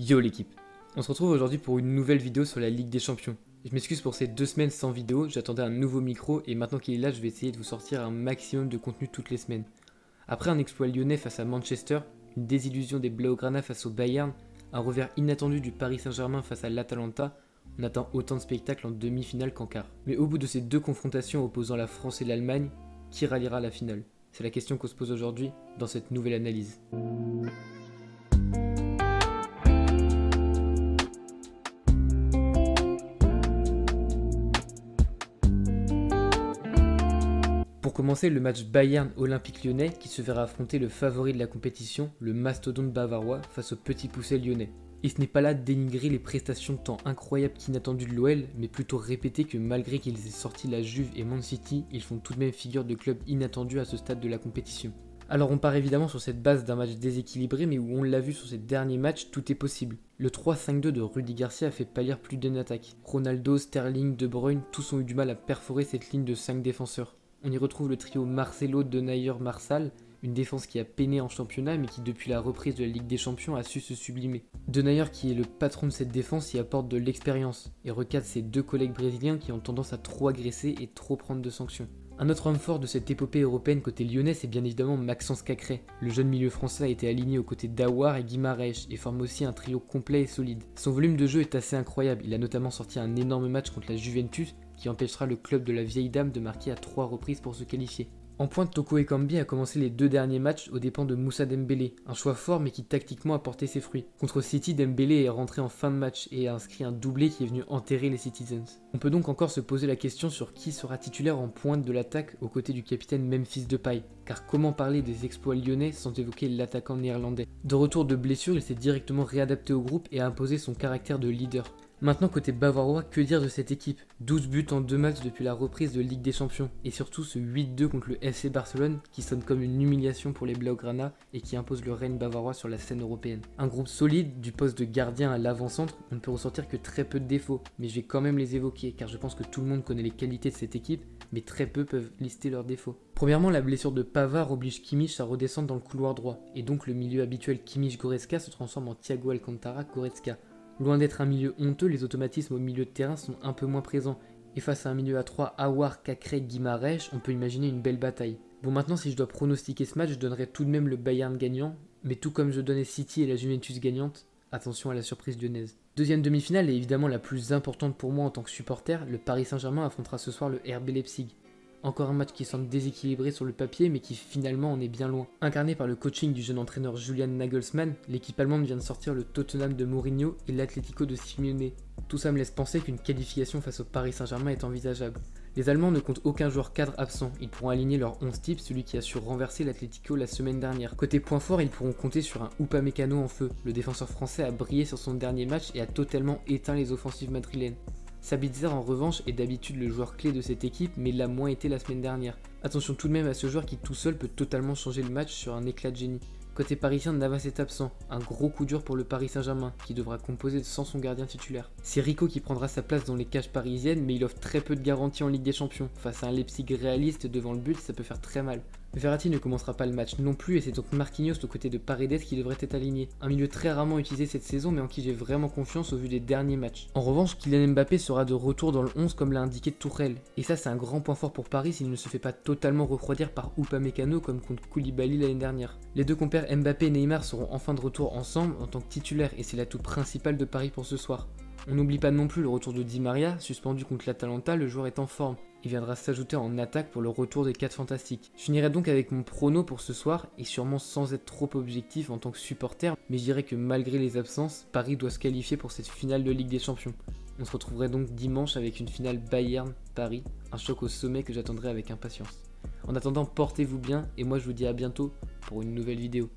Yo l'équipe, on se retrouve aujourd'hui pour une nouvelle vidéo sur la Ligue des Champions. Je m'excuse pour ces 2 semaines sans vidéo, j'attendais un nouveau micro et maintenant qu'il est là je vais essayer de vous sortir un maximum de contenu toutes les semaines. Après un exploit lyonnais face à Manchester, une désillusion des Blaugrana face au Bayern, un revers inattendu du Paris Saint-Germain face à l'Atalanta, on attend autant de spectacles en demi-finale qu'en quart. Mais au bout de ces 2 confrontations opposant la France et l'Allemagne, qui ralliera à la finale? C'est la question qu'on se pose aujourd'hui dans cette nouvelle analyse. Pour commencer, le match Bayern-Olympique Lyonnais qui se verra affronter le favori de la compétition, le mastodonte bavarois, face au petit pousset lyonnais. Et ce n'est pas là dénigrer les prestations tant incroyables qu'inattendues de l'OL, mais plutôt répéter que malgré qu'ils aient sorti la Juve et Man City, ils font tout de même figure de club inattendu à ce stade de la compétition. Alors on part évidemment sur cette base d'un match déséquilibré, mais où on l'a vu sur ces derniers matchs, tout est possible. Le 3-5-2 de Rudy Garcia a fait pâlir plus d'une attaque. Ronaldo, Sterling, De Bruyne, tous ont eu du mal à perforer cette ligne de 5 défenseurs. On y retrouve le trio Marcelo, Denayer, Marsal, une défense qui a peiné en championnat mais qui depuis la reprise de la Ligue des Champions a su se sublimer. Denayer qui est le patron de cette défense y apporte de l'expérience et recadre ses 2 collègues brésiliens qui ont tendance à trop agresser et trop prendre de sanctions. Un autre homme fort de cette épopée européenne côté lyonnais, c'est bien évidemment Maxence Cacré. Le jeune milieu français a été aligné aux côtés d'Aouar et Guimarães et forme aussi un trio complet et solide. Son volume de jeu est assez incroyable, il a notamment sorti un énorme match contre la Juventus qui empêchera le club de la vieille dame de marquer à 3 reprises pour se qualifier. En pointe, Toko Ekambi a commencé les 2 derniers matchs aux dépens de Moussa Dembélé, un choix fort mais qui tactiquement a porté ses fruits. Contre City, Dembélé est rentré en fin de match et a inscrit un doublé qui est venu enterrer les Citizens. On peut donc encore se poser la question sur qui sera titulaire en pointe de l'attaque aux côtés du capitaine Memphis Depay, car comment parler des exploits lyonnais sans évoquer l'attaquant néerlandais? De retour de blessure, il s'est directement réadapté au groupe et a imposé son caractère de leader. Maintenant côté bavarois, que dire de cette équipe? 12 buts en 2 matchs depuis la reprise de Ligue des Champions, et surtout ce 8-2 contre le FC Barcelone qui sonne comme une humiliation pour les Blaugrana et qui impose le règne bavarois sur la scène européenne. Un groupe solide, du poste de gardien à l'avant-centre, on ne peut ressortir que très peu de défauts, mais je vais quand même les évoquer car je pense que tout le monde connaît les qualités de cette équipe, mais très peu peuvent lister leurs défauts. Premièrement, la blessure de Pavard oblige Kimmich à redescendre dans le couloir droit, et donc le milieu habituel Kimmich-Goretzka se transforme en Thiago Alcantara-Goretzka. Loin d'être un milieu honteux, les automatismes au milieu de terrain sont un peu moins présents, et face à un milieu à 3 Aouar, Cacré, Guimarães, on peut imaginer une belle bataille. Bon, maintenant si je dois pronostiquer ce match, je donnerais tout de même le Bayern gagnant, mais tout comme je donnais City et la Juventus gagnante, attention à la surprise lyonnaise. Deuxième demi-finale et évidemment la plus importante pour moi en tant que supporter, le Paris Saint-Germain affrontera ce soir le RB Leipzig. Encore un match qui semble déséquilibré sur le papier mais qui finalement en est bien loin. Incarné par le coaching du jeune entraîneur Julian Nagelsmann, l'équipe allemande vient de sortir le Tottenham de Mourinho et l'Atlético de Simeone. Tout ça me laisse penser qu'une qualification face au Paris Saint-Germain est envisageable. Les Allemands ne comptent aucun joueur cadre absent, ils pourront aligner leur 11 type, celui qui a su renverser l'Atlético la semaine dernière. Côté point fort, ils pourront compter sur un Upamecano en feu. Le défenseur français a brillé sur son dernier match et a totalement éteint les offensives madrilènes. Sabitzer en revanche est d'habitude le joueur clé de cette équipe mais l'a moins été la semaine dernière. Attention tout de même à ce joueur qui tout seul peut totalement changer le match sur un éclat de génie. Côté parisien, Navas est absent, un gros coup dur pour le Paris Saint-Germain qui devra composer sans son gardien titulaire. C'est Rico qui prendra sa place dans les cages parisiennes mais il offre très peu de garanties en Ligue des Champions. Face à un Leipzig réaliste devant le but, ça peut faire très mal. Verratti ne commencera pas le match non plus et c'est donc Marquinhos aux côtés de Paredes qui devrait être aligné. Un milieu très rarement utilisé cette saison mais en qui j'ai vraiment confiance au vu des derniers matchs. En revanche, Kylian Mbappé sera de retour dans le 11 comme l'a indiqué Tourelle. Et ça c'est un grand point fort pour Paris s'il ne se fait pas totalement refroidir par Upamecano comme contre Koulibaly l'année dernière. Les 2 compères Mbappé et Neymar seront enfin de retour ensemble en tant que titulaires et c'est l'atout principal de Paris pour ce soir. On n'oublie pas non plus le retour de Di Maria, suspendu contre l'Atalanta, le joueur est en forme. Il viendra s'ajouter en attaque pour le retour des 4 fantastiques. Je finirai donc avec mon prono pour ce soir, et sûrement sans être trop objectif en tant que supporter, mais je dirais que malgré les absences, Paris doit se qualifier pour cette finale de Ligue des Champions. On se retrouverait donc dimanche avec une finale Bayern-Paris, un choc au sommet que j'attendrai avec impatience. En attendant, portez-vous bien, et moi je vous dis à bientôt pour une nouvelle vidéo.